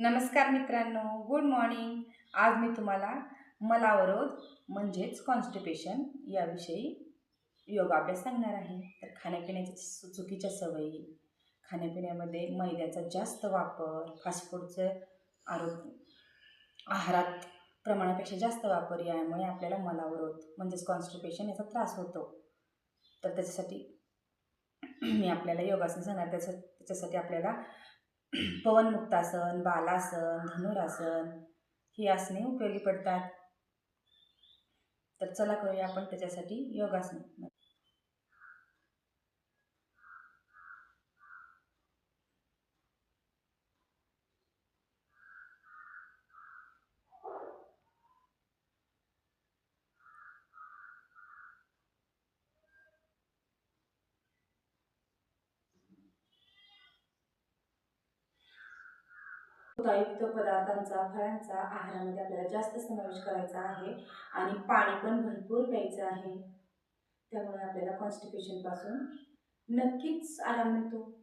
नमस्कार मित्रांनो, good morning. आज मी तुम्हाला मलावरोध म्हणजेच कॉन्स्टिपेशन याविषयी योगाभ्यास सांगणार आहे. तर खाण्यापिण्याच्या चुकीच्या सवयी, खाण्यापिण्यामध्ये मैद्याचा जास्त वापर, फास्ट फूडचं आरोग्य आहारात प्रमाणापेक्षा जास्त वापर यामुळे आपल्याला मलावरोध म्हणजेच कॉन्स्टिपेशन याचा त्रास होतो. तर त्याच्यासाठी मी आपल्याला योगासन सांगणार. त्याच्यासाठी आपल्याला पवनमुक्तासन, बालासन, धनुरासन ही आसने उपयोगी पडतात. तर चला करूया आपण त्याच्यासाठी योगासन. युक्त पदार्थांचा, फळांचा आहारामध्ये आपल्याला जास्त समावेश करायचा आहे आणि पाणी पण भरपूर प्यायचं आहे. त्यामुळे आपल्याला कॉन्स्टिपेशनपासून नक्कीच आराम मिळतो.